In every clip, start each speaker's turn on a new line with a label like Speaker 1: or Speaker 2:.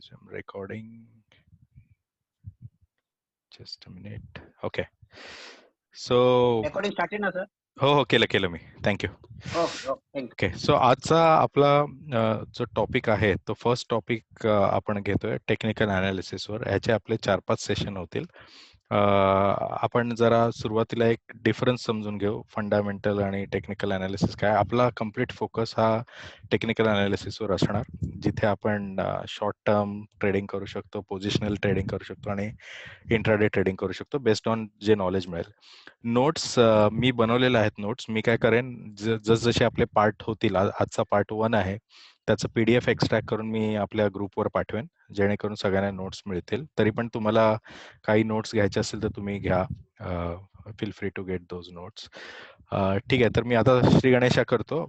Speaker 1: resume recording. Just a minute. Okay. So
Speaker 2: recording started ना sir?
Speaker 1: हो केलं मी. Thank you. Okay. So आजचा आपला जो टॉपिक आहे तो फर्स्ट टॉपिक आपण घेतोय टेक्निकल अनालिसिसवर. ह्याचे आपले 4-5 सेशन होतील. आपण जरा सुरुवातीला एक डिफरन्स समजून घेऊ, फंडामेंटल आणि टेक्निकल अनालिसिस काय. आपला कम्प्लीट फोकस हा टेक्निकल अनालिसिसवर असणार, जिथे आपण शॉर्ट टर्म ट्रेडिंग करू शकतो, पोझिशनल ट्रेडिंग करू शकतो आणि इंट्राडे ट्रेडिंग करू शकतो बेस्ड ऑन जे नॉलेज मिळेल. नोट्स मी बनवलेले आहेत. नोट्स मी काय करेन, जसजसे आपले पार्ट होतील, आजचा पार्ट 1 आहे, त्याचं PDF एक्स्ट्रॅक्ट करून मी आपल्या ग्रुपवर पाठवेन, जेणेकरून सगळ्यांना नोट्स मिळतील. तरी पण तुम्हाला काही नोट्स घ्यायचे असेल तर तुम्ही घ्या. Feel free to get those notes. ठीक आहे. तर मी आता श्री गणेशा करतो.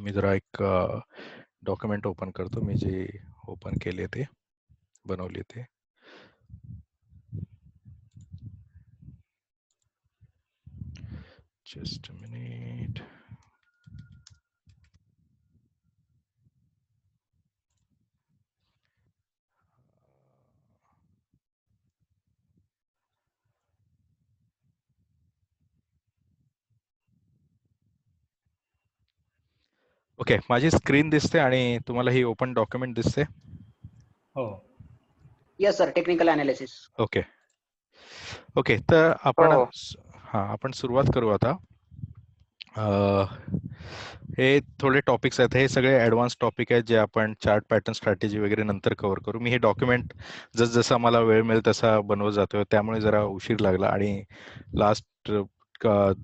Speaker 1: मी जरा एक डॉक्युमेंट ओपन करतो. मी जे ओपन केले ते बनवले ते. Just a minute. ओके. माझी स्क्रीन दिसते आणि तुम्हाला ही ओपन डॉक्युमेंट दिसते?
Speaker 3: हो.
Speaker 2: Yes sir, technical analysis.
Speaker 1: Okay. Okay. तर आपण सुरुवात करू आता. हे थोडे टॉपिक्स आहेत. हे सगळे ॲडव्हान्स टॉपिक आहेत जे आपण चार्ट पॅटर्न स्ट्रॅटेजी वगैरे नंतर कव्हर करू. मी हे डॉक्युमेंट जसं मला वेळ मिळेल तसा बनवत जातोय, त्यामुळे जरा उशीर लागला. आणि लास्ट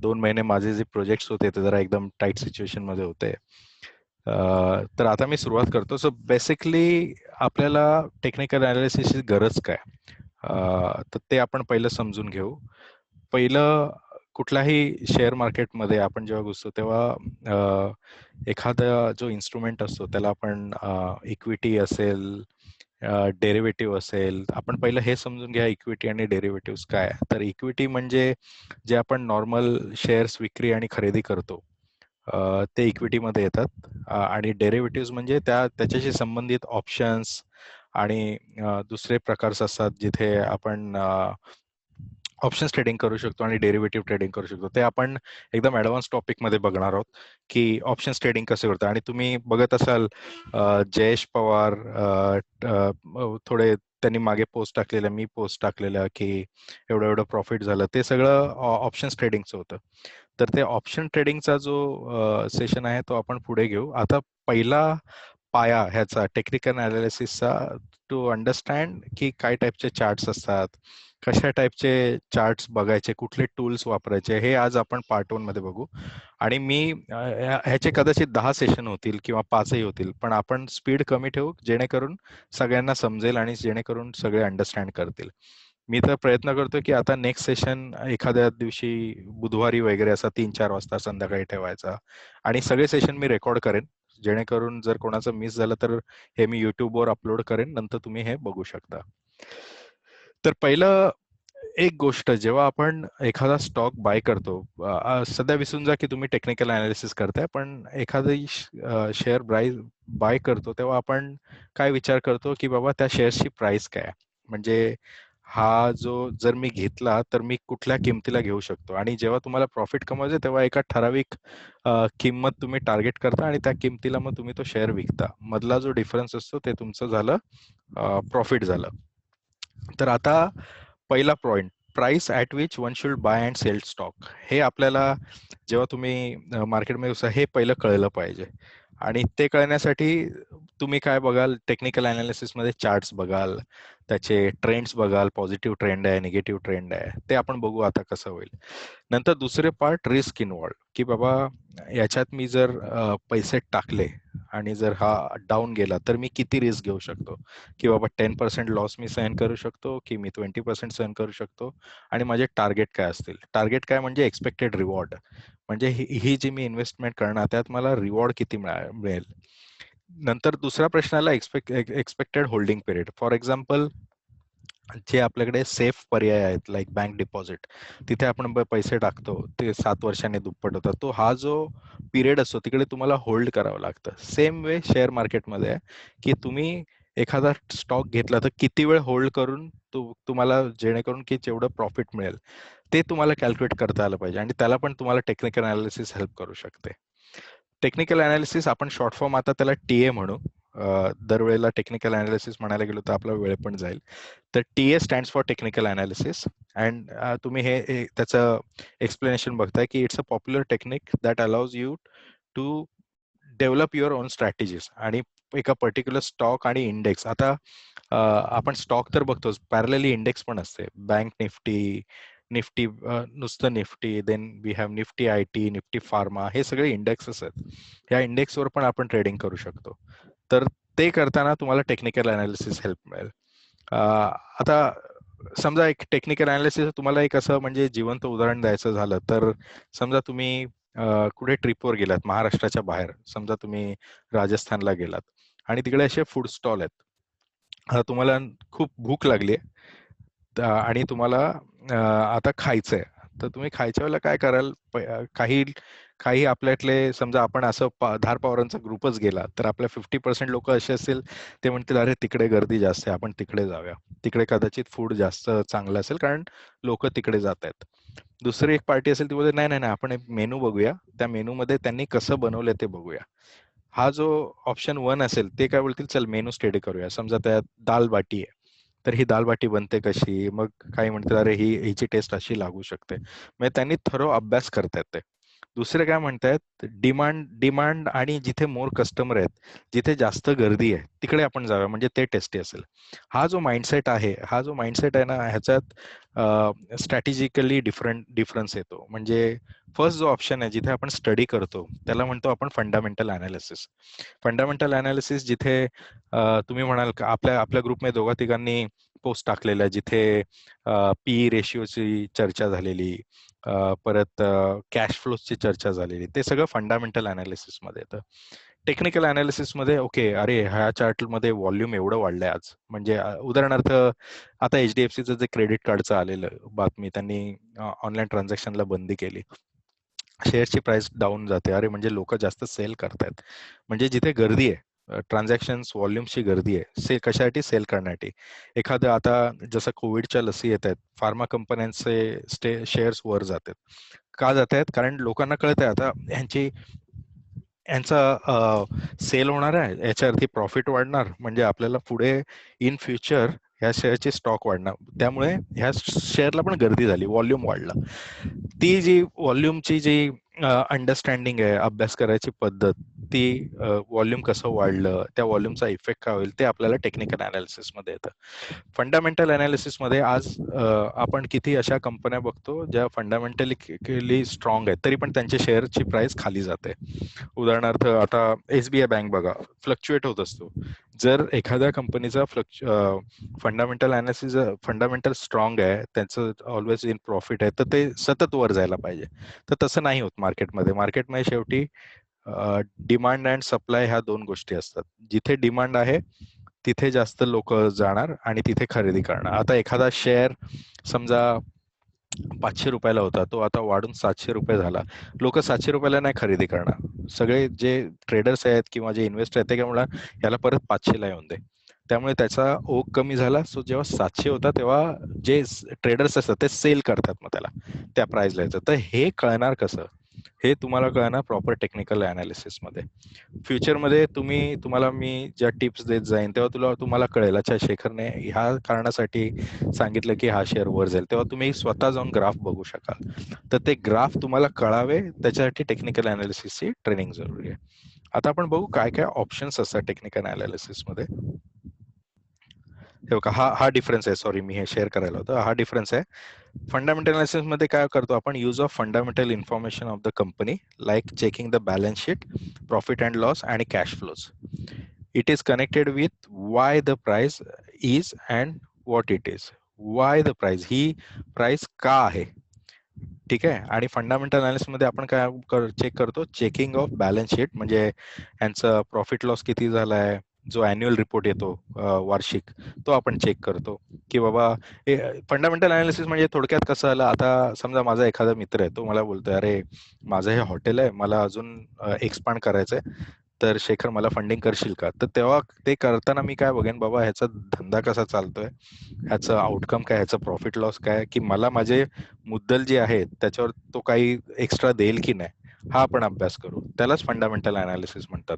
Speaker 1: 2 महिने माझे जे प्रोजेक्ट्स होते ते जरा एकदम टाईट सिच्युएशन मध्ये होते. तर आता मी सुरुवात करतो. सो बेसिकली आपल्याला टेक्निकल अनालिसिसची गरज काय, तर ते आपण पहिलं समजून घेऊ. पहिलं, कुठल्याही शेअर मार्केटमध्ये आपण जेव्हा घुसतो तेव्हा एखादा जो इन्स्ट्रुमेंट असतो त्याला आपण इक्विटी असेल, डेरिव्हेटिव्ह असेल. आपण पहिलं हे समजून घ्या इक्विटी आणि डेरिव्हेटिव्ह काय. तर इक्विटी म्हणजे जे आपण नॉर्मल शेअर्स विक्री आणि खरेदी करतो ते इक्विटीमध्ये येतात. आणि डेरिव्हेटिव्ह म्हणजे त्याच्याशी संबंधित ऑप्शन्स आणि दुसरे प्रकार असतात जिथे आपण ऑप्शन्स ट्रेडिंग करू शकतो आणि डेरिव्हेटिव्ह ट्रेडिंग करू शकतो. ते आपण एकदम ॲडव्हान्स टॉपिकमध्ये बघणार आहोत की ऑप्शन्स ट्रेडिंग कसं करतं. आणि तुम्ही बघत असाल जयेश पवार थोडे त्यांनी मागे पोस्ट टाकलेल्या, मी पोस्ट टाकलेल्या की एवढं प्रॉफिट झालं, ते सगळं ऑप्शन्स ट्रेडिंगचं होतं. तर ते ऑप्शन ट्रेडिंगचा जो सेशन आहे तो आपण पुढे घेऊ. आता पहिला पाया ह्याचा टेक्निकल अनालिसिसचा, टू अंडरस्टँड की काय टाईपचे चार्ट्स असतात, कशा टाईपचे चार्ट्स बघायचे, कुठले टूल्स वापरायचे, हे आज आपण पार्ट 1 मध्ये बघू. आणि मी ह्याचे कदाचित 10 सेशन होतील किंवा 5ही होतील, पण आपण स्पीड कमी ठेवू जेणेकरून सगळ्यांना समजेल आणि जेणेकरून सगळे अंडरस्टँड करतील. मी तर प्रयत्न करतो की आता नेक्स्ट सेशन एखाद्या दिवशी बुधवारी वगैरे असा 3-4 वाजता संध्याकाळी ठेवायचा. आणि सगळे सेशन मी रेकॉर्ड करेन, जेणेकरून जर कोणाचं मिस झालं तर हे मी युट्यूबवर अपलोड करेन, नंतर तुम्ही हे बघू शकता. तर पहिलं एक गोष्ट, जेव्हा आपण एखादा स्टॉक बाय करतो, सध्या विसरून जा की तुम्ही टेक्निकल अनालिसिस करताय, पण एखादी शेअर बाय करतो तेव्हा आपण काय विचार करतो की बाबा त्या शेअर्सची प्राइस काय, म्हणजे हा जो जर मी घेतला तर मी कुठल्या किमतीला घेऊ शकतो. आणि जेव्हा तुम्हाला प्रॉफिट कमवायचं तेव्हा एका ठराविक किंमत तुम्ही टार्गेट करता आणि त्या किमतीला मग तुम्ही तो शेअर विकता. मधला जो डिफरन्स असतो ते तुमचं झालं प्रॉफिट झालं. तर आता पहिला point, price at which one should buy and sell stock. हे आपल्याला जेव्हा तुम्ही मार्केटमध्ये हे पहिलं कळलं पाहिजे. आणि ते कळण्यासाठी तुम्ही काय बघाल, टेक्निकल अनालिसिसमध्ये चार्ट्स बघाल, त्याचे ट्रेंड्स बघाल, पॉझिटिव्ह ट्रेंड आहे, निगेटिव्ह ट्रेंड आहे, ते आपण बघू आता कसं होईल. नंतर दुसरे पार्ट, रिस्क इन्व्हॉल्व, की बाबा याच्यात मी जर पैसे टाकले आणि जर हा डाऊन गेला तर मी किती रिस्क घेऊ शकतो, की बाबा 10% लॉस मी सहन करू शकतो की मी 20% सहन करू शकतो, आणि माझे टार्गेट काय असतील. टार्गेट काय म्हणजे एक्सपेक्टेड रिवॉर्ड, म्हणजे ही जी मी इन्व्हेस्टमेंट करणार त्यात मला रिवॉर्ड किती मिळेल. नंतर दुसऱ्या प्रश्नाला expected holding period. For example जे आपल्याकडे सेफ पर्याय आहेत लाईक बँक डिपॉझिट, तिथे आपण पैसे टाकतो, ते 7 वर्षांनी दुप्पट होतात. तो हा जो पिरियड असतो तिकडे तुम्हाला होल्ड करावं लागतं. सेम वे शेअर मार्केटमध्ये आहे की तुम्ही एखादा स्टॉक घेतला तर किती वेळ होल्ड करून तुम्हाला जेणेकरून की जेवढं प्रॉफिट मिळेल ते तुम्हाला कॅल्क्युलेट करता आलं पाहिजे, आणि त्याला पण तुम्हाला टेक्निकल अनालिसिस हेल्प करू शकते. टेक्निकल अनालिसिस आपण शॉर्ट फॉर्म आता त्याला टीए म्हणू. दरवेळेला टेक्निकल अनालिसिस म्हणायला गेलो तर आपला वेळ पण जाईल. तर TA stands for technical analysis. And तुम्ही त्याचं एक्सप्लेनेशन बघताय की it's a popular technique that allows you to develop your own strategies. आणि एका पर्टिक्युलर स्टॉक आणि इंडेक्स, आता आपण स्टॉक तर बघतोच, पॅरलली इंडेक्स पण असते. बँक निफ्टी, निफ्टी नुसतं Nifty, then we have Nifty IT, Nifty pharma, हे सगळे इंडेक्सेस आहेत. या इंडेक्सवर पण आपण ट्रेडिंग करू शकतो. तर ते करताना तुम्हाला टेक्निकल अनालिसिस हेल्प मिळेल. आता समजा एक टेक्निकल अनालिसिस तुम्हाला एक असं म्हणजे जिवंत उदाहरण द्यायचं झालं तर, समजा तुम्ही कुठे ट्रिपवर गेलात महाराष्ट्राच्या बाहेर, समजा तुम्ही राजस्थानला गेलात आणि तिकडे असे फूड स्टॉल आहेत. आता तुम्हाला खूप भूक लागली आणि तुम्हाला आता खायचंय, तर तुम्ही खायच्या वेळेला काय कराल? काही काही आपल्यातले, समजा आपण असं धार पावरांचा ग्रुपच गेला तर आपल्या 50% लोक असे असतील, ते म्हणतील अरे तिकडे गर्दी जास्त आहे, आपण तिकडे जाऊया, तिकडे कदाचित फूड जास्त चांगलं असेल कारण लोक तिकडे जात आहेत. दुसरी एक पार्टी असेल ती बोलते नाही नाही नाही, आपण एक मेनू बघूया, त्या मेनू मध्ये त्यांनी कसं बनवलंय ते बघूया. हा जो ऑप्शन 1 असेल ते काय बोलतील, चल मेनू स्टडी करूया. समजा त्यात दाल बाटी आहे, तर ही दाल बाटी बनते कशी, मग काही म्हणतात अरे हिची टेस्ट अशी लागू शकते. म्हणजे त्यांनी थरो अभ्यास करतायत ते. दुसरे काय म्हणतायत, डिमांड डिमांड आणि जिथे मोर कस्टमर आहेत, जिथे जास्त गर्दी आहे तिकडे आपण जाऊया, म्हणजे ते टेस्टी असेल. हा जो माइंडसेट आहे ना, ह्याच्यात स्ट्रॅटेजिकली डिफरन्स येतो. म्हणजे फर्स्ट जो ऑप्शन आहे जिथे आपण स्टडी करतो त्याला म्हणतो आपण फंडामेंटल अनालिसिस. फंडामेंटल अनालिसिस जिथे तुम्ही म्हणाल का आपल्या आपल्या ग्रुपमध्ये दोघा तिघांनी पोस्ट टाकलेल्या जिथे पी रेशिओची चर्चा झालेली, परत कॅश फ्लोची चर्चा झालेली, ते सगळं फंडामेंटल अनालिसिस मध्ये येतं. टेक्निकल अनालिसिस मध्ये ओके, अरे ह्या चार्ट मध्ये व्हॉल्यूम एवढं वाढलंय आज, म्हणजे उदाहरणार्थ आता HDFCचं जे क्रेडिट कार्डचं आलेलं बातमी, त्यांनी ऑनलाईन ट्रान्झॅक्शनला बंदी केली, शेअरची प्राइस डाऊन जाते, अरे म्हणजे लोक जास्त सेल करतायत. म्हणजे जिथे गर्दी आहे, ट्रान्झॅक्शन्स व्हॉल्यूमची गर्दी आहे, कशासाठी? सेल करण्यासाठी. एखादं आता जसं कोविडच्या लसी येत आहेत, फार्मा कंपन्यांचे शेअर्स वर जात आहेत. का जात आहेत? कारण लोकांना कळत आहे आता यांचा सेल होणार आहे, याच्यावरती प्रॉफिट वाढणार, म्हणजे आपल्याला पुढे इन फ्युचर ह्या शेअरचे स्टॉक वाढणार, त्यामुळे ह्या शेअरला पण गर्दी झाली, व्हॉल्यूम वाढला. ती जी व्हॉल्यूमची जी अंडरस्टँडिंग आहे, अभ्यास करायची पद्धत, ती व्हॉल्यूम कसं वाढलं, त्या व्हॉल्यूमचा इफेक्ट काय होईल, ते आपल्याला टेक्निकल अनालिसिस मध्ये येतं. फंडामेंटल अनालिसिस मध्ये आज आपण किती अशा कंपन्या बघतो ज्या फंडामेंटली स्ट्रॉंग आहेत, तरी पण त्यांच्या शेअरची प्राइस खाली जाते. उदाहरणार्थ आता SBI बँक बघा, फ्लक्च्युएट होत असतो. जर एखाद्या कंपनीचा फंडामेंटल अनालिसिस, फंडामेंटल स्ट्रॉंग आहे, त्यांचं ऑलवेज इन प्रॉफिट आहे, तर ते सतत वर जायला पाहिजे. तर तसं नाही होत मार्केटमध्ये शेवटी डिमांड अँड सप्लाय ह्या दोन गोष्टी असतात. जिथे डिमांड आहे तिथे जास्त लोक जाणार आणि तिथे खरेदी करणार. आता एखादा शेअर समजा 500 रुपयाला होता, तो आता वाढून 700 रुपये झाला, लोक 700 रुपयाला नाही खरेदी करणार. सगळे जे ट्रेडर्स आहेत किंवा जे इन्व्हेस्टर आहेत ते काय म्हणणार, याला परत 500 ला येऊन दे. त्यामुळे त्याचा ओघ कमी झाला. सो जेव्हा 700 होता तेव्हा जे ट्रेडर्स असतात ते सेल करतात मग त्याला त्या प्राइसला यायचं. तर हे कळणार कसं? हे तुम्हाला कळणार प्रॉपर टेक्निकल अनालिसिस मध्ये. फ्युचरमध्ये तुम्हाला मी ज्या टिप्स देत जाईन तेव्हा तुम्हाला कळेल, अच्छा शेखरने ह्या कारणासाठी सांगितलं की हा शेअर वर जाईल, तेव्हा तुम्ही स्वतः जाऊन ग्राफ बघू शकाल. तर ते ग्राफ तुम्हाला कळावे त्याच्यासाठी टेक्निकल अनालिसिसची ट्रेनिंग जरुरी आहे. आता आपण बघू काय काय ऑप्शन्स असतात टेक्निकल अनालिसिस मध्ये. हे बघा, हा डिफरन्स आहे. सॉरी, मी हे शेअर करायला होतं. हा डिफरन्स आहे. फंडामेंटल अनालिसिस मध्ये काय करतो आपण, use of fundamental information of the company like checking the balance sheet, profit and loss आणि cash flows. It is connected with why the price is and what it is. Why the price, ही price का आहे, ठीक आहे. आणि fundamental analysis मध्ये आपण काय चेक करतो, चेकिंग ऑफ बॅलन्स शीट, म्हणजे यांचं प्रॉफिट लॉस किती झालाय, जो अॅन्युअल रिपोर्ट येतो वार्षिक, तो आपण चेक करतो की बाबा फंडामेंटल अनालिसिस म्हणजे थोडक्यात कसं आलं. आता समजा माझा एखादा मित्र आहे, तो मला बोलतोय, अरे माझं हे हॉटेल आहे, मला अजून एक्सपांड करायचंय, तर शेखर मला फंडिंग करशील का? तर तेव्हा ते करताना मी काय बघेन, बाबा ह्याचा धंदा कसा चालतोय, ह्याचं आउटकम काय, ह्याचं प्रॉफिट लॉस काय, की मला माझे मुद्दल जे आहेत त्याच्यावर तो काही एक्स्ट्रा देईल की नाही, हा आपण अभ्यास करू. त्यालाच फंडामेंटल अनालिसिस म्हणतात.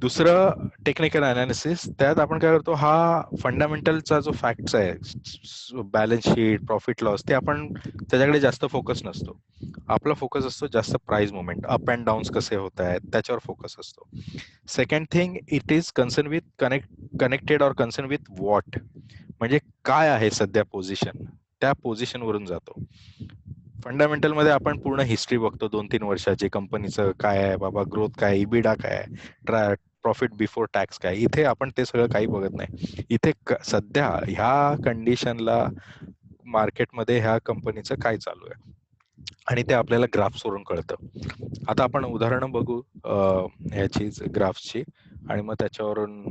Speaker 1: दुसरं टेक्निकल अनालिसिस, त्यात आपण काय करतो, हा फंडामेंटलचा जो फॅक्ट्स आहे, बॅलन्स शीट, प्रॉफिट लॉस, ते आपण त्याच्याकडे जास्त फोकस नसतो. आपला फोकस असतो जास्त price movement, up and downs कसे होत आहेत त्याच्यावर फोकस असतो. Second thing, it is concern with connected or concern with what, म्हणजे काय आहे सध्या पोझिशन, त्या पोझिशन वरून जातो. फंडामेंटल मध्ये आपण पूर्ण हिस्ट्री बघतो, 2-3 वर्षाची, कंपनीचं काय आहे बाबा, ग्रोथ काय, इबिडा काय, प्रॉफिट बिफोर टॅक्स काय. इथे आपण ते सगळं काही बघत नाही. इथे सध्या ह्या कंडिशनला मार्केटमध्ये ह्या कंपनीचं काय चालू आहे, आणि ते आपल्याला ग्राफ्सवरून कळतं. आता आपण उदाहरणं बघू ह्याची ग्राफ्सची, आणि मग त्याच्यावरून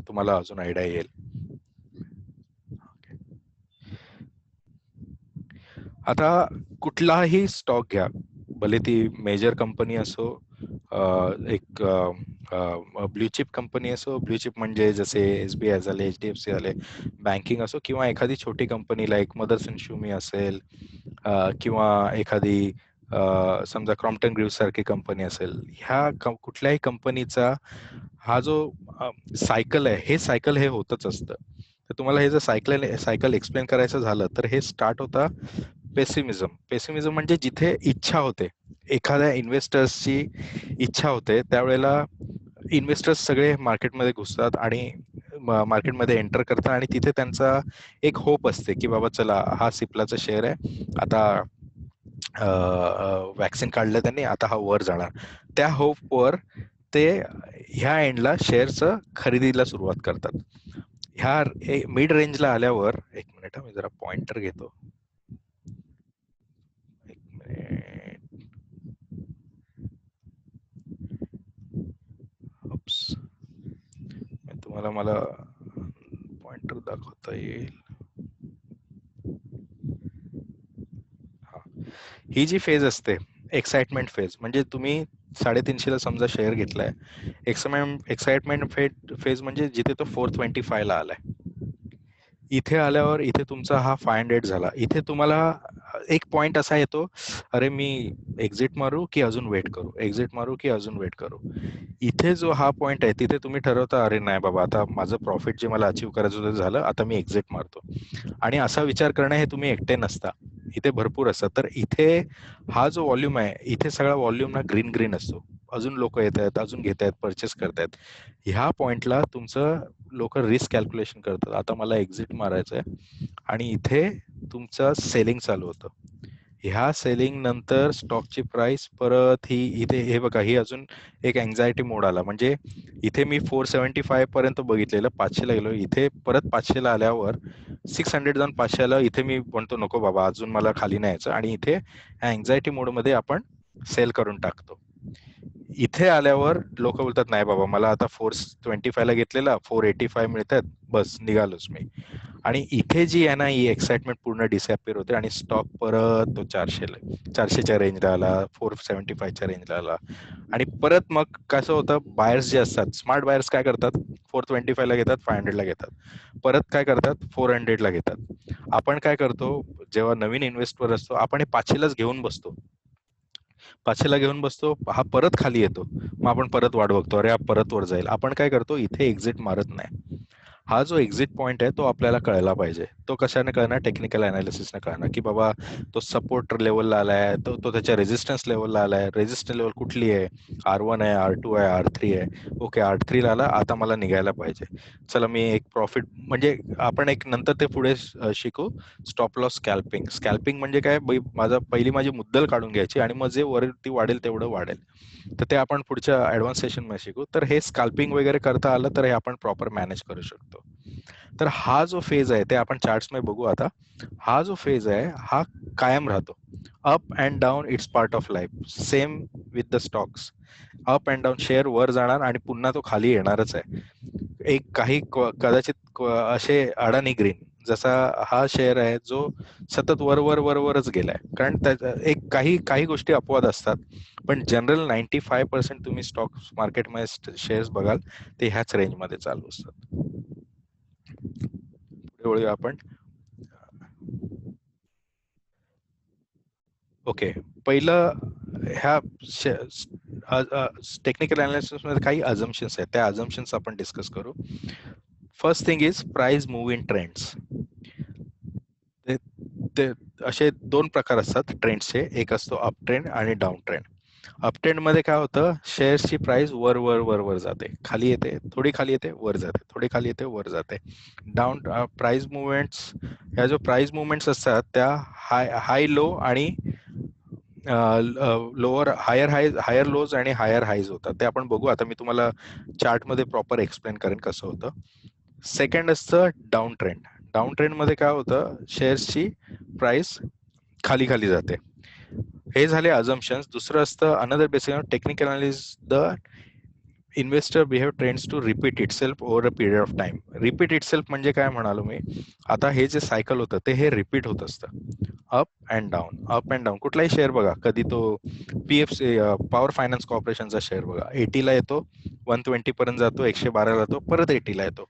Speaker 1: तुम्हाला अजून आयडिया येईल. आता कुठलाही स्टॉक घ्या, भले ती मेजर कंपनी असो, एक ब्ल्यू चिप कंपनी असो, ब्ल्यू चिप म्हणजे जसे SBI झाले, HDFC झाले, बँकिंग असो, किंवा एखादी छोटी कंपनी लाईक मदर्सन श्युमी असेल, किंवा एखादी समजा क्रॉम्प्टन ग्रीव्स सारखी कंपनी असेल. ह्या कुठल्याही कंपनीचा हा जो सायकल आहे, हे सायकल हे होतच असतं. तर तुम्हाला हे जर सायकल एक्सप्लेन करायचं झालं, तर हे स्टार्ट होता पेसिमिझम म्हणजे जिथे इच्छा होते, एखाद्या इन्व्हेस्टर्सची इच्छा होते, त्यावेळेला इन्व्हेस्टर्स सगळे मार्केटमध्ये घुसतात आणि मार्केटमध्ये एंटर करतात, आणि तिथे त्यांचा एक होप असते की बाबा चला, हा सिप्लाचा शेअर आहे, आता वॅक्सिन काढलं त्यांनी, आता हा वर जाणार. त्या होपवर ते ह्या एंडला शेअरचं खरेदीला सुरुवात करतात. ह्या मिड रेंजला आल्यावर, एक मिनिट मी जरा पॉइंटर घेतो, एक मिनिट. तुम्हाला मला पॉइंटर दाखवता येईल. ही जी फेज असते, एक्साइटमेंट फेज, म्हणजे तुम्ही 350 समजा शेअर घेतलाय, एक्साइटमेंट फेज म्हणजे जिथे तो 425 ला आलाय. इथे आल्यावर इथे तुमचा हा 500 झाला. इथे तुम्हाला एक पॉइंट असा येतो, अरे मी एक्झिट मारू की अजून वेट करू, एक्झिट मारू की अजून वेट करू. इथे जो हा पॉइंट आहे, तिथे तुम्ही ठरवता, अरे नाही बाबा, आता माझं प्रॉफिट जे मला अचीव करायचं होतं झालं, आता मी एक्झिट मारतो. आणि असा विचार करणं हे तुम्ही एकटे नसता, इथे भरपूर असतात. तर इथे हा जो व्हॉल्यूम आहे, इथे सगळा व्हॉल्यूम ना ग्रीन असतो. अजून लोक येत आहेत, अजून घेत आहेत, परचेस करतायत. ह्या पॉइंटला तुमचं लोक रिस्क कॅल्क्युलेशन करतात, आता मला एक्झिट मारायचंय, आणि इथे तुमचं सेलिंग चालू होतं. ह्या सेलिंग नंतर स्टॉकची प्राइस परत ही इथे, हे बघा, ही अजून एक अँझायटी मोड आला. म्हणजे इथे मी 475 पर्यंत बघितलेलं, 500 ला गेलो, इथे परत 500 ला आल्यावर 600 जाऊन 500 आलं, इथे मी म्हणतो नको बाबा, अजून मला खाली नाही यायचं, आणि इथे अँझायटी मोड मध्ये आपण सेल करून टाकतो. इथे आल्यावर लोक बोलतात, नाही बाबा, मला आता 425 ला घेतलेला 485 मिळतात, बस निघालोच मी. आणि इथे जी आहे ना, ही एक्साइटमेंट पूर्ण डिसअपिअर होते, आणि स्टॉक परत तो 400च्या रेंजला आला, 475च्या रेंजला आला. आणि परत मग कसं होतं, बायर्स जे असतात, स्मार्ट बायर्स काय करतात, 425 ला घेतात, 500 ला घेतात, परत काय करतात, 400 ला घेतात. आपण काय करतो, जेव्हा नवीन इन्व्हेस्टर असतो, आपण हे 500 लाच घेऊन बसतो, 500 ला घेऊन बसतो, हा परत खाली येतो, मग आपण परत वाट बघतो, अरे हा परत वर जाईल. आपण काय करतो, इथे एक्झिट मारत नाही. हा जो एक्झिट पॉइंट आहे, तो आपल्याला कळला पाहिजे. तो कशाने कळणार, टेक्निकल अनालिसिसने कळणार, की बाबा तो सपोर्ट लेवलला आलाय, तो त्याच्या रेजिस्टन्स लेवलला आलाय. रेजिस्टन्स लेवल कुठली आहे, R1 आहे, R2 आहे, R3 आहे. ओके, R3 ला आला, आता मला निघायला पाहिजे. चला, मी एक प्रॉफिट, म्हणजे आपण एक नंतर ते पुढे शिकू, स्टॉप लॉस स्कॅल्पिंग. स्कॅल्पिंग म्हणजे काय, पहिली माझी मुद्दल काढून घ्यायची, आणि मग जे वरती वाढेल तेवढं वाढेल. तर ते आपण पुढच्या ऍडव्हान्स सेशन मध्ये शिकू. तर हे स्कॅल्पिंग वगैरे करता आलं तर हे आपण प्रॉपर मॅनेज करू शकतो. शकतो. तर हा जो फेज आहे ते आपण चार्ट्स मध्ये बघू आता. हा जो फेज आहे हा कायम राहतो. Up and down it's part of life. Same with the stocks. Up and down share वर जाणार आणि पुन्हा तो खाली येणारच आहे. एक काही कदाचित असे अडानी ग्रीन जसा हा शेअर आहे जो सतत वरच गेलाय. कारण एक काही गोष्टी अपवाद असतात, पण जनरल 95% तुम्ही स्टॉक मार्केटमध्ये शेअर्स बघाल ते ह्याच रेंजमध्ये चालू असतात. पुढे वळूया आपण. ओके, पहिलं ह्या टेक्निकल अनालिसिस मध्ये काही अझम्पशन्स आहेत, त्या अझम्पशन्स आपण डिस्कस करू. First thing is price move in trends. ते असे दोन प्रकार असतात ट्रेंड्सचे. एक असतो अप ट्रेंड आणि डाऊन ट्रेंड. अप ट्रेंड मध्ये काय होतं, शेअर्सची प्राइस वर जाते, खाली येते, थोडी खाली येते, वर जाते, थोडी खाली येते, वर जाते. डाऊन प्राइस मुवमेंट्स, ह्या जो प्राइस मुवमेंट्स असतात त्या हाय लो आणि लोअर हायर लोज आणि हायर हाईज होतात. ते आपण बघू आता. मी तुम्हाला चार्ट मध्ये प्रॉपर एक्सप्लेन करेन कसं होतं. सेकंड असतं डाऊन ट्रेंड. डाऊन ट्रेंड मध्ये काय होतं, शेअर्सची प्राइस खाली जाते. हे झाले अझम्पशन्स. दुसरं असतं another basic technical analysis. The investor behave trends to repeat itself over a period of time. Repeat itself म्हणजे काय म्हणालो मी, आता हे जे सायकल होतं ते हे रिपीट होत असतं. Up and down. कुठलाही शेअर बघा, कधी तो पीएफसी पॉवर फायनान्स कॉर्पोरेशनचा शेअर बघा, 80 ला येतो, 120 पर्यंत जातो, 112 जातो, परत 80 ला येतो.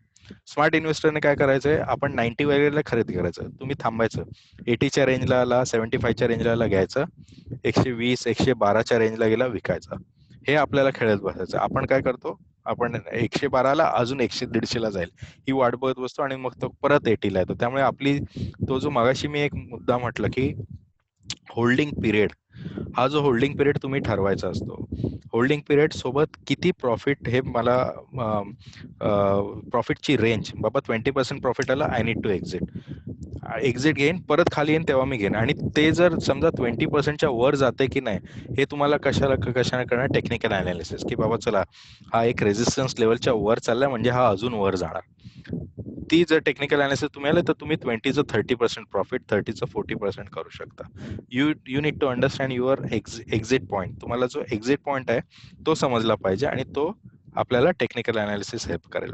Speaker 1: स्मार्ट इन्व्हेस्टरने काय करायचंय, आपण 90 वगैरेला खरेदी करायचं, तुम्ही थांबायचं, 80च्या रेंजला आला, 75च्या रेंजला आला घ्यायचं, 120 112च्या रेंजला गेला विकायचा. हे आपल्याला खेळत बसायचं. आपण काय करतो, आपण 112ला अजून 100-150 ला जाईल ही वाट बघत बसतो आणि मग तो परत 80 ला येतो. त्यामुळे आपली तो जो मगाशी मी एक मुद्दा म्हटलं की होल्डिंग पिरियड, हा जो होल्डिंग पिरियड तुम्ही ठरवायचा असतो, होल्डिंग पिरियड सोबत किती प्रॉफिट, हे मला प्रॉफिटची रेंज, बाबा 20% प्रॉफिट आला, आय नीड टू एक्झिट घेईन, परत खाली येईन तेव्हा मी घेईन. आणि ते जर समजा 20%च्या वर जाते की नाही, हे तुम्हाला कशाने करणार, टेक्निकल अनालिसिस, की बाबा चला हा एक रेझिस्टन्स लेवलच्या वर चाललाय म्हणजे हा अजून वर जाणार. ती जर टेक्निकल अनालिसिस तुम्ही आले तर तुम्ही 20चं 30% प्रॉफिट, 30चं 40% करू शकता. You need to understand your exit point. तुम्हाला जो एक्झिट पॉईंट आहे तो समजला पाहिजे आणि तो आपल्याला टेक्निकल अनालिसिस हेल्प करेल.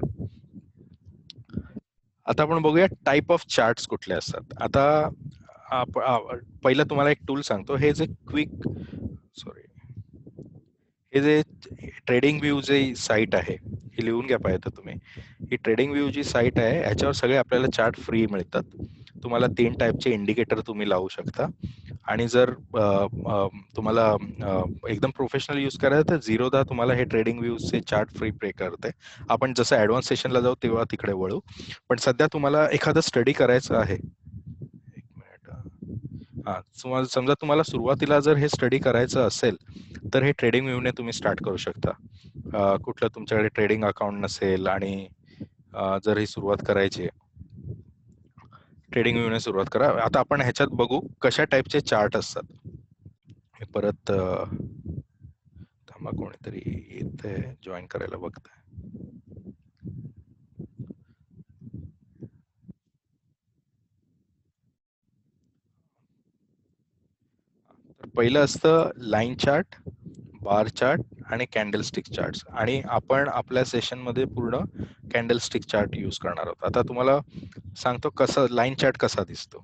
Speaker 1: आता आपण बघूया टाइप ऑफ चार्ट्स कुठले असतात. आता पहिला तुम्हाला एक टूल सांगतो. हे जे हे जे ट्रेडिंग व्यू जे साईट आहे, ही लिहून घ्या पाहिजे तुम्ही. ही ट्रेडिंग व्यू जी साईट आहे ह्याच्यावर सगळे आपल्याला चार्ट फ्री मिळतात. तुम्हाला 3 टाईपचे इंडिकेटर तुम्ही लावू शकता. आणि जर तुम्हाला एकदम प्रोफेशनल यूज करायचं तर झिरोदा तुम्हाला हे ट्रेडिंग व्ह्यूजचे चार्ट फ्री पे करते. आपण जसं ॲडव्हान्स सेशनला जाऊ तेव्हा तिकडे वळू. पण सध्या तुम्हाला एखादं स्टडी करायचं आहे, एक मिनिट, समजा तुम्हाला सुरुवातीला जर हे स्टडी करायचं असेल तर हे ट्रेडिंग व्ह्यूने तुम्ही स्टार्ट करू शकता. कुठलं तुमच्याकडे ट्रेडिंग अकाउंट नसेल आणि जर ही सुरुवात करायची, ट्रेडिंग व्ह्यूने सुरुवात करा. आता आपण ह्याच्यात बघू कशा टाईपचे चार्ट असतात. परत थांबा, कोणीतरी इथे जॉईन करायला बघतंय. तर पहिलं असतं लाईन चार्ट, बार चार्ट आणि कॅन्डलस्टिक चार्ट. आणि आपण आपल्या सेशन मध्ये पूर्ण कॅन्डलस्टिक चार्ट यूज करणार आहोत. आता तुम्हाला सांगतो कसं लाईन चार्ट कसा दिसतो.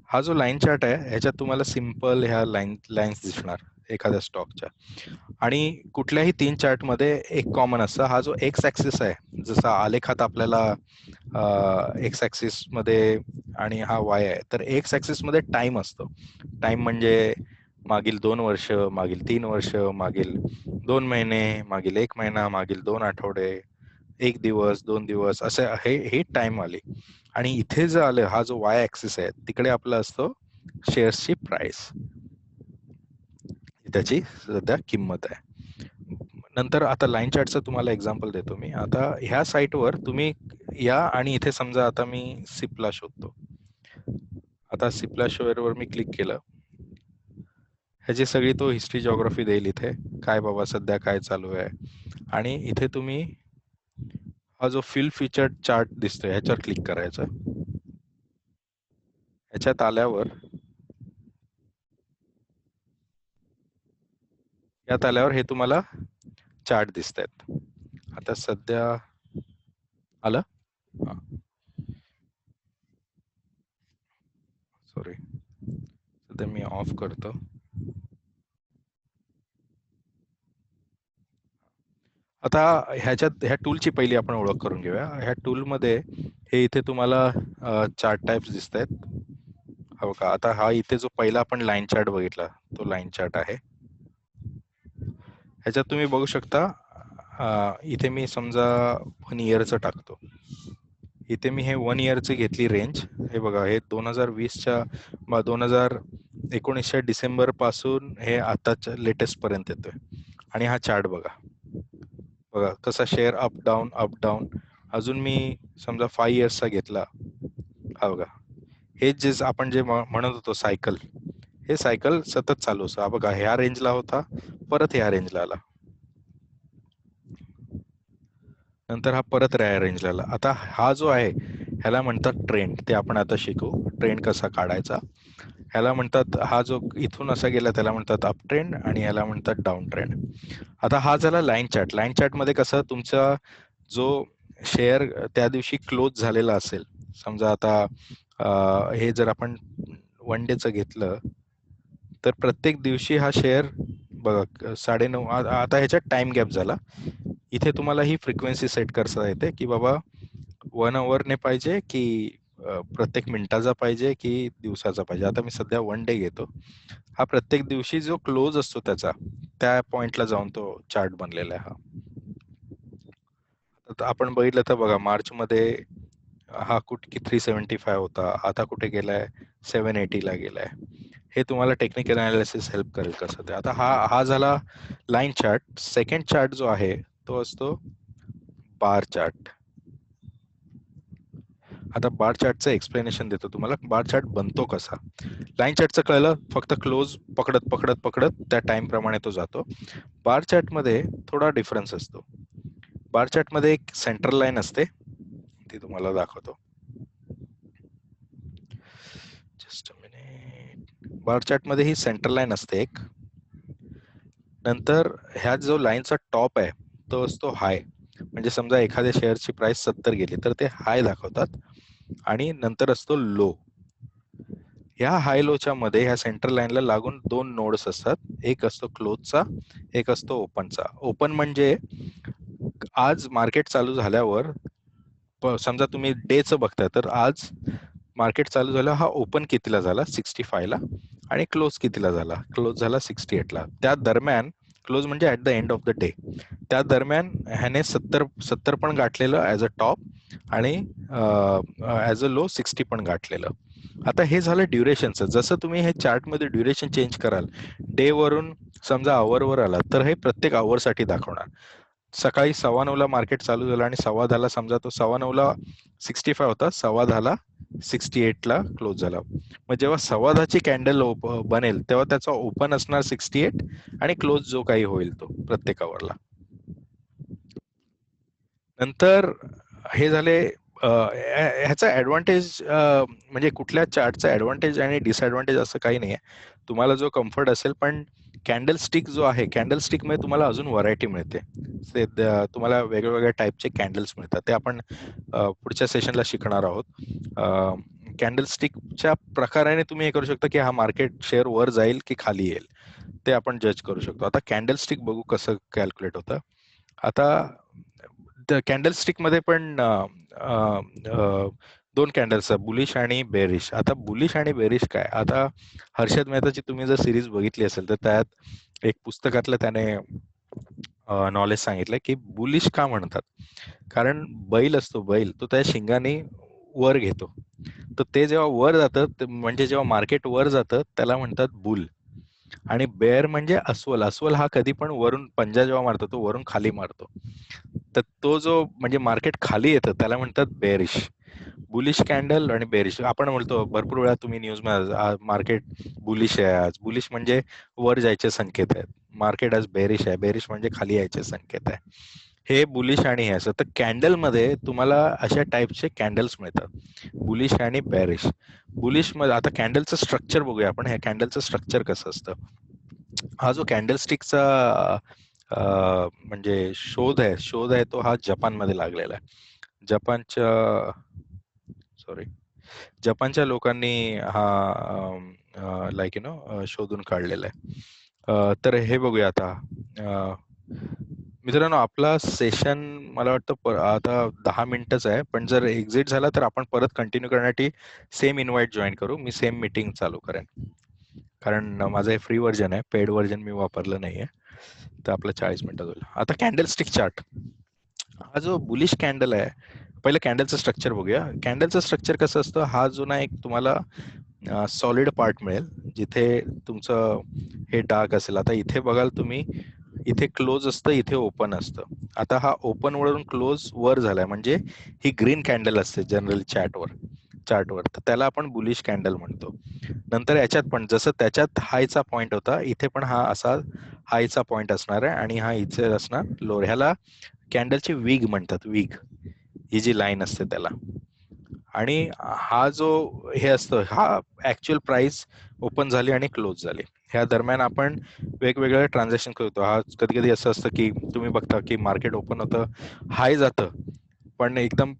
Speaker 1: हा जो लाईन चार्ट आहे ह्याच्यात तुम्हाला सिंपल ह्या लाईन्स दिसणार एखाद्या स्टॉकच्या. आणि कुठल्याही 3 चार्ट मध्ये एक कॉमन असतं, हा जो एक्स ऍक्सिस आहे, जसा आलेखात आपल्याला एक्स ऍक्सिस मध्ये आणि हा वाय आहे, तर एक्स ऍक्सिस मध्ये टाइम असतो. टाइम म्हणजे मागील 2 वर्ष, मागील 3 वर्ष, मागील 2 महिने, मागील 1 महिना, मागील 2 आठवडे, 1 दिवस, 2 दिवस, असे हे टाइम आले. आणि इथे जर आलं, हा जो वाय ऍक्सिस आहे तिकडे आपला असतो शेअर्सची प्राइस, त्याची सध्या किंमत आहे. नंतर आता लाईन चार्टचं तुम्हाला एक्झाम्पल देतो मी. आता ह्या साईटवर तुम्ही या आणि इथे समजा आता मी सिप्ला शोधतो. आता सिप्ला शेअरवर मी क्लिक केलं, ह्याची सगळी तो हिस्ट्री जिओग्राफी देईल इथे, काय बाबा सध्या काय चालू आहे. आणि इथे तुम्ही हा जो फिल फीचर्ड चार्ट दिसतोय ह्याच्यावर क्लिक करायचं. ह्याच्यात आल्यावर यात आल्यावर हे तुम्हाला चार्ट दिसत आहेत. आता सध्या आलं, सॉरी सध्या मी ऑफ करतो. आता ह्या टूलची पहिली आपण ओळख करून घेऊया. ह्या टूलमध्ये हे इथे तुम्हाला चार्ट टाइप्स दिसत आहेत. हो का, आता हा इथे जो पहिला आपण लाईन चार्ट बघितला तो लाईन चार्ट आहे. ह्याच्यात तुम्ही बघू शकता, इथे मी समजा 1 इयरचं टाकतो. इथे मी हे 1 इयरची घेतली रेंज. हे बघा, हे 2020च्या 2019च्या डिसेंबर पासून हे आताच्या लेटेस्ट पर्यंत येतोय. आणि हा चार्ट बघा कसा शेअर अप डाऊन. अजून मी समजा 5 इयर्सचा घेतला, हा बघा, हे जे आपण जे म्हणत होतो सायकल, हे सायकल सतत चालू असतं. हा बघा, ह्या रेंजला होता, परत ह्या रेंजला आला, नंतर हा परत ह्या रेंजला आला. आता हा जो आहे ह्याला म्हणतात ट्रेंड. ते आपण आता शिकू, ट्रेंड कसा काढायचा. ह्याला म्हणतात, हा जो इथून असा गेला त्याला म्हणतात अप ट्रेंड आणि ह्याला म्हणतात डाऊन ट्रेंड. आता हा झाला लाईन चार्ट. लाईन चार्ट मध्ये कसं तुमचा जो शेअर त्या दिवशी क्लोज झालेला असेल, समजा आता हे जर आपण 1 डेचं घेतलं तर प्रत्येक दिवशी हा शेअर बघा 9:30. आता ह्याच्यात टाइम गॅप झाला. इथे तुम्हाला ही फ्रिक्वेन्सी सेट करता येते की बाबा 1 आवरने पाहिजे की प्रत्येक मिनिटाचा पाहिजे की दिवसाचा पाहिजे. आता मी सध्या 1 डे घेतो. हा प्रत्येक दिवशी जो क्लोज असतो त्याचा, त्या पॉइंटला जाऊन तो चार्ट बनलेला आहे. हा आपण बघितलं तर बघा, मार्च मध्ये हा कुठे 375 होता, आता कुठे गेलाय 780 ला गेलाय. हे तुम्हाला टेक्निकल अनालिसिस हेल्प करेल कसं ते. आता हा झाला लाईन चार्ट. सेकंड चार्ट जो आहे तो असतो बार चार्ट. आता बार चार्टचं एक्सप्लेनेशन देतो तुम्हाला. बार चार्ट बनतो कसा. लाईन चार्टचं कळलं, फक्त क्लोज पकडत त्या टाइम प्रमाणे तो जातो. बार चार्ट मध्ये थोडा डिफरन्स असतो. बार चार्ट मध्ये एक सेंट्रल लाईन असते, ती तुम्हाला दाखवतो. Just a minute. Bar chart मध्ये ही सेंट्रल लाईन असते एक. नंतर ह्या जो लाईनचा टॉप आहे तो असतो हाय. म्हणजे समजा एखाद्या शेअरची प्राइस 70 गेली तर ते हाय दाखवतात. आणि नंतर असतो लो. ह्या हाय लोच्या मध्ये ह्या सेंट्रल लाईनला लागून 2 नोड्स असतात. एक असतो क्लोजचा, एक असतो ओपनचा. ओपन म्हणजे आज मार्केट चालू झाल्यावर, समजा तुम्ही डेचं बघताय तर आज मार्केट चालू झालं, हा ओपन कितीला झाला 65 ला आणि क्लोज कितीला झाला, क्लोज झाला 68 ला. त्या दरम्यान, क्लोज म्हणजे at the end of the day, त्या दरम्यान ह्याने 70 पण गाठलेलं ऍज अ टॉप आणि ऍज अ लो 60 पण गाठलेलं. आता हे झालं ड्युरेशनचं. जसं तुम्ही हे चार्टमध्ये ड्युरेशन चेंज कराल, डे वरून समजा आवरवर आला तर हे प्रत्येक आवरसाठी दाखवणार. सकाळी 9:15 मार्केट चालू झालं आणि 10:15 समजा तो 9:15 65 होता, 10:15 68 ला क्लोज झाला. मग जेव्हा 10:15 कॅन्डल बनेल तेव्हा त्याचा ओपन असणार 68 आणि क्लोज जो काही होईल तो प्रत्येक आवरला. नंतर हे झाले. ह्याचा ऍडव्हान्टेज म्हणजे कुठल्या चार्टचा ऍडव्हान्टेज आणि डिसएडव्हान्टेज असं काही नाही आहे. तुम्हाला जो कम्फर्ट असेल, पण कॅन्डल स्टिक जो आहे, कॅन्डल स्टिक मध्ये तुम्हाला अजून व्हरायटी मिळते. तुम्हाला वेगवेगळ्या टाईपचे कॅन्डल्स मिळतात. ते आपण पुढच्या सेशनला शिकणार आहोत. कॅन्डल स्टिकच्या प्रकाराने तुम्ही हे करू शकता की हा मार्केट शेअर वर जाईल की खाली येईल, ते आपण जज करू शकतो. आता कॅन्डल स्टिक बघू कसं कॅल्क्युलेट होतं. आता कॅन्डल स्टिक मध्ये पण 2 कॅन्डल्स, बुलिश आणि बेरिश. आता बुलिश आणि बेरिश काय, आता हर्षद मेहताची तुम्ही जर सिरीज बघितली असेल तर त्यात एक पुस्तकातलं त्याने नॉलेज सांगितलं की बुलिश का म्हणतात. कारण बैल असतो, बैल तो त्या शिंगाने वर घेतो, तर ते जेव्हा वर जातं, म्हणजे जेव्हा मार्केट वर जातं त्याला म्हणतात बुल. आणि बेअर म्हणजे अस्वल. अस्वल हा कधी पण वरून पंजा जेव्हा मारतो तो वरून खाली मारतो, तर तो जो म्हणजे मार्केट खाली येतं त्याला म्हणतात बेअरिश. बुलिश कॅन्डल आणि बेअरिश. आपण म्हणतो भरपूर वेळा तुम्ही न्यूज मध्ये मार्केट बुलिश आहे आज, बुलिश म्हणजे वर जायचे संकेत आहेत. मार्केट आज बेअरिश आहे, बेअरिश म्हणजे खाली यायचे संकेत आहे. हे बुलिश आणि हे असं. तर कॅन्डल मध्ये तुम्हाला अशा टाईपचे कॅन्डल्स मिळतात, बुलिश आणि बेरिश. बुलिश मध्ये आता कॅन्डलचं स्ट्रक्चर बघूया आपण. ह्या कॅन्डलचं स्ट्रक्चर कसं असतं. हा जो कॅन्डलस्टिकचा म्हणजे शोध आहे तो हा जपानमध्ये लागलेला आहे. जपानच्या लोकांनी हा लाईक यु नो शोधून काढलेला आहे. तर हे बघूया आता. मित्रांनो, आपला सेशन मला वाटतं आता 10 मिनिटच आहे, पण जर एक्झिट झाला तर आपण परत कंटिन्यू करण्यासाठी सेम इन्व्हाइट जॉईन करू. मी सेम मीटिंग चालू करेन, कारण माझं हे फ्री व्हर्जन आहे, पेड व्हर्जन मी वापरलं नाहीये. तर आपलं 40 मिनिटात होईल. आता कॅन्डलस्टिक चार्ट, हा जो बुलिश कॅन्डल आहे, पहिलं कॅन्डलचं स्ट्रक्चर बघूया. कॅन्डलचं स्ट्रक्चर कसं असतं, हा जो ना एक तुम्हाला सॉलिड पार्ट मिळेल जिथे तुमचं हे डार्क असेल. आता इथे बघाल तुम्ही, इथे क्लोज असतं, इथे ओपन असतं. आता हा ओपन वरून क्लोज वर झालाय, म्हणजे ही ग्रीन कॅन्डल असते जनरल चार्टवर. तर त्याला आपण बुलिश कॅन्डल म्हणतो. नंतर याच्यात पण जसं त्याच्यात हायचा पॉइंट होता, इथे पण हा असा हायचा पॉइंट असणार आहे आणि हा इथे असणार लोअर. ह्याला कॅन्डलची विग म्हणतात, विग, ही जी लाईन असते त्याला. आणि हा जो हे असतं, हा ऍक्च्युअल प्राइस ओपन झाली आणि क्लोज झाली, ह्या दरम्यान आपण वेगवेगळे ट्रान्झॅक्शन करतो. हा कधी कधी असं असतं की तुम्ही बघता की मार्केट ओपन होतं, हाय जातं, पण एकदम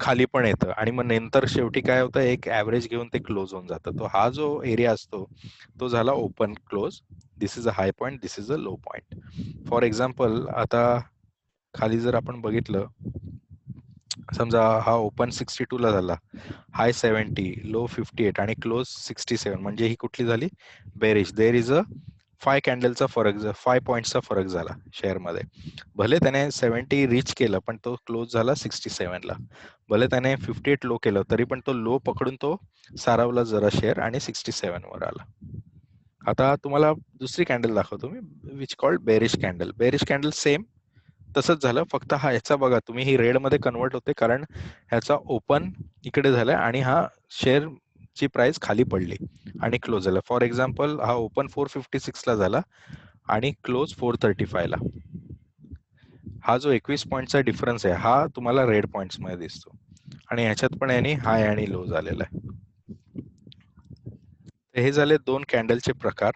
Speaker 1: खाली पण येतं, आणि मग नंतर शेवटी काय होतं, एक ऍव्हरेज घेऊन ते क्लोज होऊन जातं. तो हा जो एरिया असतो तो झाला open close. This is a high point, this is a low point. For example, आता खाली जर आपण बघितलं, समजा हा ओपन 62 ला झाला, हाय 70, लो 58 आणि क्लोज 67, म्हणजे ही कुठली झाली, बेरिश. देर इज अ 5 कॅन्डलचा फरक, 5 पॉईंटचा फरक झाला शेअर मध्ये. भले त्याने 70 रीच केलं पण तो क्लोज झाला 67 ला. भले त्याने 58 लो केलं तरी पण तो लो पकडून तो सारावला जरा शेअर आणि 67 वर आला. आता तुम्हाला दुसरी कॅन्डल दाखवतो मी, which called bearish candle. Bearish candle same तसंच झालं, फक्त हा ह्याचा बघा तुम्ही, ही रेड मध्ये कन्वर्ट होते कारण ह्याचा ओपन इकडे झालाय आणि हा शेअर ची प्राइस खाली पडली आणि क्लोज झाला. फॉर एक्झाम्पल, हा ओपन 456 ला झाला आणि क्लोज 435 ला. हा जो 21 पॉईंटचा डिफरन्स आहे, हा तुम्हाला रेड पॉइंट्स मध्ये दिसतो, आणि ह्याच्यात पण याने हाय आणि लो झालेला आहे. हे झाले दोन कॅन्डलचे प्रकार.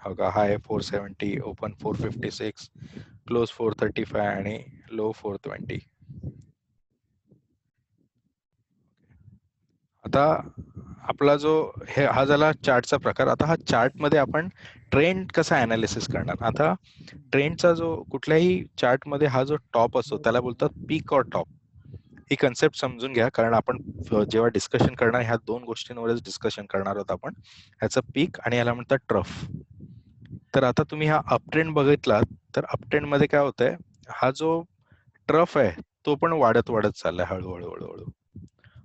Speaker 1: हाय 470, ओपन 456, क्लोज 435 आणि लो 420. आता आपला जो हा झाला चार्टचा प्रकार. आता हा चार्ट मध्ये आपण ट्रेंड कसा अनालिसिस करणार. आता ट्रेंडचा जो कुठल्याही चार्ट मध्ये हा जो टॉप असतो त्याला बोलतात पीक और टॉप. ही कन्सेप्ट समजून घ्या, कारण आपण जेव्हा डिस्कशन करणार ह्या दोन गोष्टींवरच डिस्कशन करणार आहोत आपण. ह्याचं पीक आणि याला म्हणतात ट्रफ. तर आता तुम्ही हा अप ट्रेंड बघितलात तर अप ट्रेंड मध्ये काय होतंय, हा जो ट्रफ आहे तो पण वाढत वाढत चाललाय हळूहळू हळूहळू,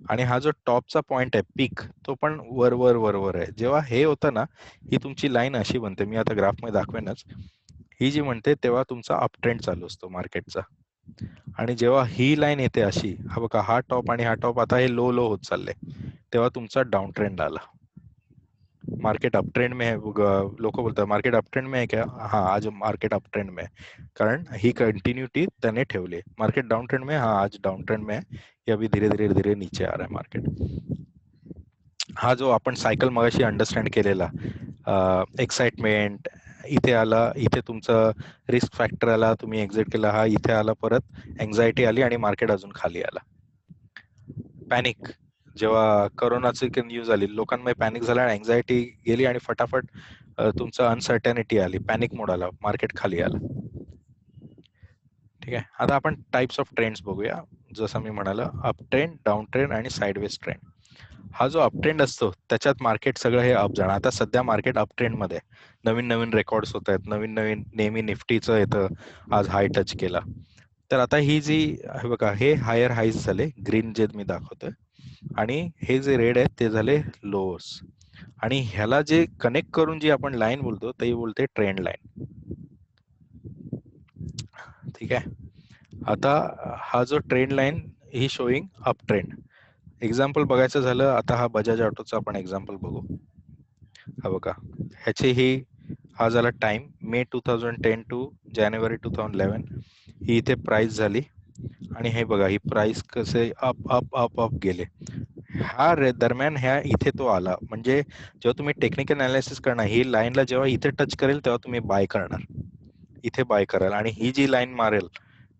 Speaker 1: आणि हा जो टॉपचा पॉइंट आहे पीक, तो पण वर वर वर वर आहे. जेव्हा हे होतं ना, ही तुमची लाईन अशी बनते, मी आता ग्राफ मध्ये दाखवेनच, ही जी म्हणते तेव्हा तुमचा अप ट्रेंड चालू असतो मार्केटचा. आणि जेव्हा ही लाईन येते अशी, हा बघा, हा टॉप आणि हा टॉप आता हे लो लो होत चालले, तेव्हा तुमचा डाऊन ट्रेंड आला. मार्केट अप ट्रेंड में है, लोक बोलतात मार्केट अप ट्रेंड में है क्या, हाँ आज मार्केट अप ट्रेंड में है, कारण ही कंटिन्यूटी त्याने ठेवली. मार्केट डाउन ट्रेंड में, हाँ आज डाउन ट्रेंड में है, ये अभी धीरे धीरे धीरे नीचे आ रहा है मार्केट. हा जो आपण सायकल मगाशी अंडरस्टँड केलेला, एक्साइटमेंट इथे आला, इथे तुमचं रिस्क फॅक्टर आला, तुम्ही एक्झिट केला, हा इथे आला, परत एन्झायटी आली आणि मार्केट अजून खाली आला. पॅनिक, जेव्हा करोनाची न्यूज आली, लोकांमध्ये पॅनिक झाला, एन्झायटी गेली आणि फटाफट तुमचं अनसर्टॅनिटी आली, पॅनिक मोड आला, मार्केट खाली आलं. ठीक आहे. आता आपण टाइप्स ऑफ ट्रेंड्स बघूया. जसं मी म्हणालो, अप ट्रेंड, डाऊन ट्रेंड आणि साइडवेज ट्रेंड. हा जो अप ट्रेंड असतो त्याच्यात मार्केट सगळं हे अप जाणार. आता सध्या मार्केट अप ट्रेंड मध्ये, नवीन नवीन रेकॉर्ड्स होत आहेत, नवीन नवीन नेहमी निफ्टीचं येतं, आज हाय टच केला. तर आता ही जी बघा, हे हायर हाईज झाले, ग्रीन जे मी दाखवतोय, आणि हे जे रेड आहेत ते झाले लोअर्स, आणि ह्याला जे कनेक्ट करून जी आपण लाईन बोलतो ते बोलते ट्रेंड लाईन. ठीक आहे. आता हा जो ट्रेंड लाईन ही शोईंग अप ट्रेंड. एक्झाम्पल बघायचं झालं, आता हा बजाज ऑटोचा आपण एक्झाम्पल बघू. हा बघा, ह्याची हा झाला टाइम, मे 2010 टू जानेवारी 2011. ही इथे प्राइस झाली आणि हे बघा ही प्राइस कसे अप अप अप अप गेले. हा दरम्यान ह्या इथे तो आला, म्हणजे जेव्हा तुम्ही टेक्निकल अनालिसिस करणार ही लाईनला जेव्हा इथे टच करेल तेव्हा तुम्ही बाय करणार, इथे बाय कराल, आणि ही जी लाईन मारेल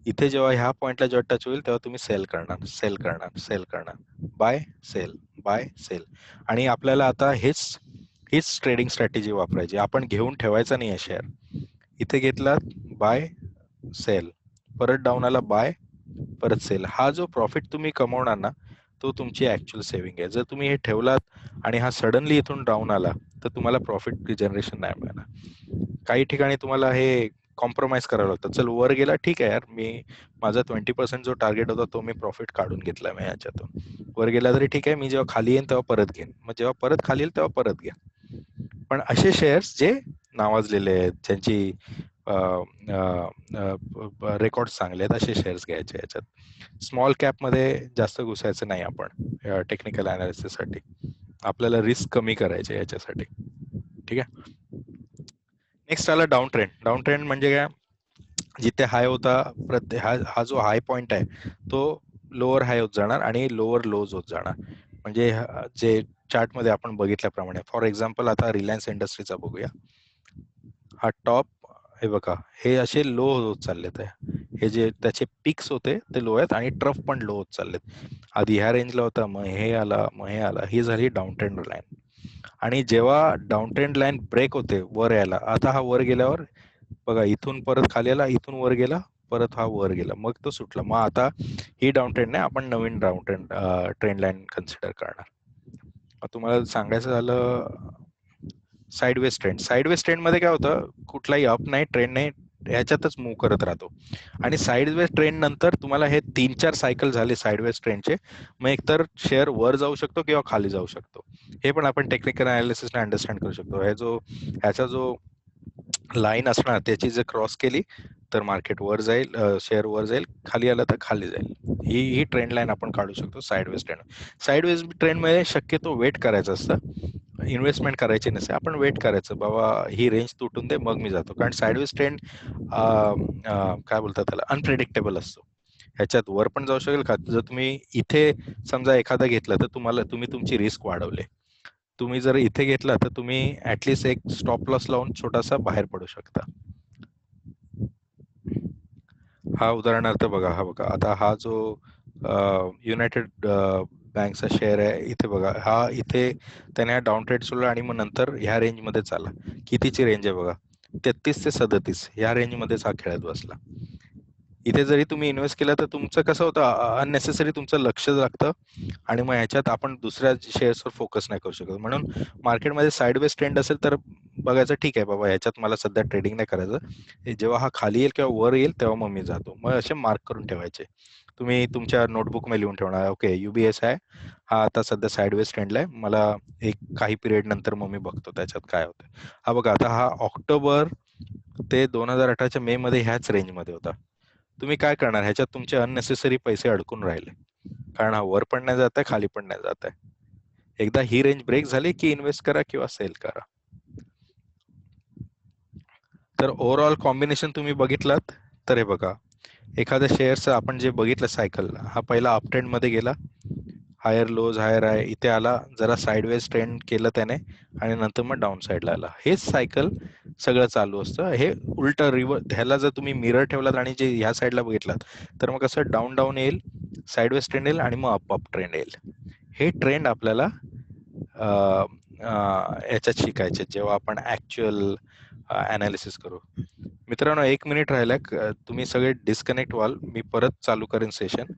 Speaker 1: इथे जेव्हा ह्या पॉइंटला जेव्हा टच होईल तेव्हा तुम्ही सेल करणार, सेल करणार, सेल करणार, बाय सेल, बाय सेल. आणि आपल्याला आता हीच ट्रेडिंग स्ट्रॅटेजी वापरायची. आपण घेऊन ठेवायचा नाही आहे शेअर. इथे घेतला बाय सेल, परत डाऊन आला बाय, परत सेल. हा जो प्रॉफिट तुम्ही कमवणार ना तो तुमची ऍक्च्युअल सेव्हिंग आहे. जर तुम्ही हे ठेवलात आणि हा सडनली इथून डाऊन आला तर तुम्हाला प्रॉफिट जनरेशन नाही मिळणार. काही ठिकाणी तुम्हाला हे कॉम्प्रोमाइज करावं लागतं. चल वर गेला ठीक आहे यार, मी माझा 20% जो टार्गेट होता तो मी प्रॉफिट काढून घेतला मी याच्यातून. वर गेला तरी ठीक आहे, मी जेव्हा खाली येईन तेव्हा परत घेईन, मग जेव्हा परत खाली येईल तेव्हा परत घ्या. पण असे शेअर्स जे नावाजलेले आहेत, ज्यांची रेकॉर्ड चांगले आहेत, असे शेअर्स घ्यायचे याच्यात. स्मॉल कॅप मध्ये जास्त घुसायचं नाही आपण टेक्निकल अनालिसिस साठी. आपल्याला रिस्क कमी करायचे याच्यासाठी. ठीक आहे. नेक्स्ट आला डाऊन ट्रेंड. डाऊन ट्रेंड म्हणजे काय, जिथे हाय होता हा जो हाय पॉइंट आहे तो लोअर हाय होत जाणार आणि लोअर लोज होत जाणार. म्हणजे जे चार्ट मध्ये आपण बघितल्याप्रमाणे, फॉर एक्झाम्पल आता रिलायन्स इंडस्ट्रीचा बघूया. हा टॉप हे बघा, हे असे लो होत चाललेत आहे. हे जे त्याचे पिक्स होते ते लो आहेत आणि ट्रफ पण लो होत चाललेत. आधी ह्या रेंजला होता, मग हे आला, मग हे आला. ही झाली डाऊन ट्रेंड लाईन. आणि जेव्हा डाऊन ट्रेंड लाईन ब्रेक होते वर यायला, आता हा वर गेल्यावर बघा इथून परत खाली आला, इथून वर गेला, परत हा वर गेला, मग तो सुटला. मग आता ही डाऊन ट्रेंड नाही, आपण नवीन डाऊन ट्रेंड लाईन कन्सिडर करणार. तुम्हाला सांगायचं झालं साइडवेज ट्रेंड. साइडवेज ट्रेंड मध्ये काय होतं, कुठलाही अप नाही ट्रेंड नाही, ह्याच्यातच मूव्ह करत राहतो. आणि साइडवेज ट्रेंड नंतर तुम्हाला हे 3-4 सायकल झाले साइडवेज ट्रेंडचे, मग एकतर शेअर वर जाऊ शकतो किंवा खाली जाऊ शकतो. हे पण आपण टेक्निकल अनालिसिसने अंडरस्टँड करू शकतो. ह्याचा जो लाईन असणार त्याची जर क्रॉस केली तर मार्केट वर जाईल, शेअर वर जाईल, खाली आलं तर खाली जाईल. ही ट्रेंड लाईन आपण काढू शकतो साइडवेज ट्रेंड. साइडवेज ट्रेंड मध्ये शक्यतो वेट करायचं असतं, इन्व्हेस्टमेंट करायची नसते. आपण वेट करायचं, बाबा ही रेंज तुटून दे मग मी जातो. कारण साइडवेज ट्रेंड काय बोलतात त्याला, अनप्रेडिक्टेबल असतो. ह्याच्यात वर पण जाऊ शकेल का. जर तुम्ही इथे समजा एखादा घेतला तर तुम्ही तुमची रिस्क वाढवले. तुम्ही जर इथे घेतला तर तुम्ही ऍटलिस्ट एक स्टॉप लॉस लावून छोटासा बाहेर पडू शकता. हा उदाहरणार्थ बघा, हा बघा आता हा जो युनायटेड बँकचा शेअर आहे, इथे बघा हा इथे त्याने हा डाऊन ट्रेड सोडला आणि मग नंतर ह्या रेंज मध्ये चाला. कितीची रेंज आहे बघा, 33 ते 37 ह्या रेंज मध्येच हा खेळत बसला. इथे जरी तुम्ही इन्व्हेस्ट केलं तर तुमचं कसं होतं, अननेसेसरी तुमचं लक्ष लागतं आणि मग ह्याच्यात आपण दुसऱ्या शेअर्सवर फोकस नाही करू शकत. म्हणून मार्केटमध्ये साइडवेज ट्रेंड असेल तर बघायचं, ठीक आहे बाबा ह्याच्यात मला सध्या ट्रेडिंग नाही करायचं, जेव्हा हा खाली येईल किंवा वर येईल तेव्हा मग मी जातो. मग असे मार्क करून ठेवायचे. तुम्ही तुमच्या नोटबुक मध्ये लिहून ठेवणार, ओके युबीएस आहे हा आता सध्या साइडवेज ट्रेंडला आहे, मला एक काही पिरियड नंतर मग मी बघतो त्याच्यात काय होतं. हा बघा आता हा ऑक्टोबर ते 2018च्या मे मध्ये ह्याच रेंज मध्ये होता. तुम्ही काय करणार, ह्याच्यात तुमचे अननेसेसरी पैसे अडकून राहिले, कारण हा वर पण नाही जात आहे, खाली पण नाही जात आहे. एकदा ही रेंज ब्रेक झाली की इन्व्हेस्ट करा किंवा सेल करा. तर ओव्हरऑल कॉम्बिनेशन तुम्ही बघितलात तर हे बघा, एखाद्या शेअरचं आपण जे बघितलं सायकल, हा पहिला अप ट्रेंड मध्ये गेला, हायर लोज हायर आहे, इथे आला, जरा साइडवेज ट्रेंड केलं त्याने आणि नंतर मग डाऊन साईडला आला. हेच सायकल सगळं चालू असतं. हे उलट रिव्हर्स, ह्याला जर तुम्ही मिरर ठेवलात आणि जे ह्या साईडला बघितलात तर मग कसं डाऊन डाऊन येईल, साइडवेज ट्रेंड येईल आणि मग अप अप ट्रेंड येईल. हे ट्रेंड आपल्याला याच्यात शिकायचे जेव्हा आपण ऍक्च्युअल अनालिसिस करू. मित्रांनो 1 मिनिट राहिलाय, तुम्ही सगळे डिस्कनेक्ट व्हाल, मी परत चालू करेन सेशन,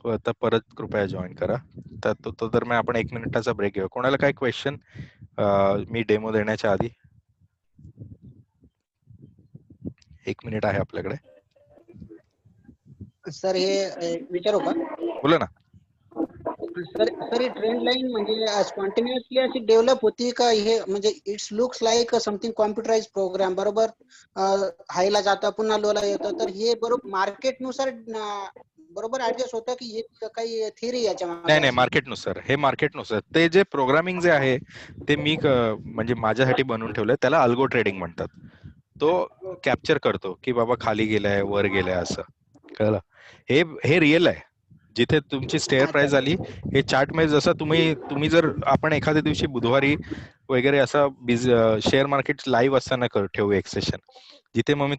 Speaker 1: तर परत कृपया जॉईन करा. तर तो दरम्यान आपण 1 मिनिटाचा ब्रेक घेऊ. कोणाला काय क्वेश्चन मी डेमो देण्याच्या आधी? 1 मिनिट आहे आपल्याकडे.
Speaker 2: सर हे विचारू का?
Speaker 1: बोला ना.
Speaker 2: सर ही ट्रेंड लाईन म्हणजे स्पॉन्टेनियसली अशी डेव्हलप होती का, हे म्हणजे it's looks like something computerise program, बरोबर हायला जाता पुन्हा लोला येतं, तर हे बरोबर मार्केटनुसार बरोबर ऍडजस्ट होतं की हे काही थिअरी याच्या मागे
Speaker 1: नाही,
Speaker 2: अशी?
Speaker 1: मार्केटनुसार, हे मार्केटनुसार. ते जे प्रोग्रामिंग जे आहे ते मी म्हणजे माझ्यासाठी बनवून ठेवलंय, त्याला अल्गो ट्रेडिंग म्हणतात. तो कॅप्चर करतो की बाबा खाली गेलाय वर गेलाय असं. कळलं? हे रिअल आहे. जिथे तुमची स्टेअर प्राइस
Speaker 2: अच्छा.
Speaker 1: आली, हे चार्ट मध्ये जसं तुम्ही जर आपण एखाद्या दिवशी बुधवारी वगैरे असं शेअर मार्केट लाईव्ह असताना ठेवू एक सेशन, जिथे मग मी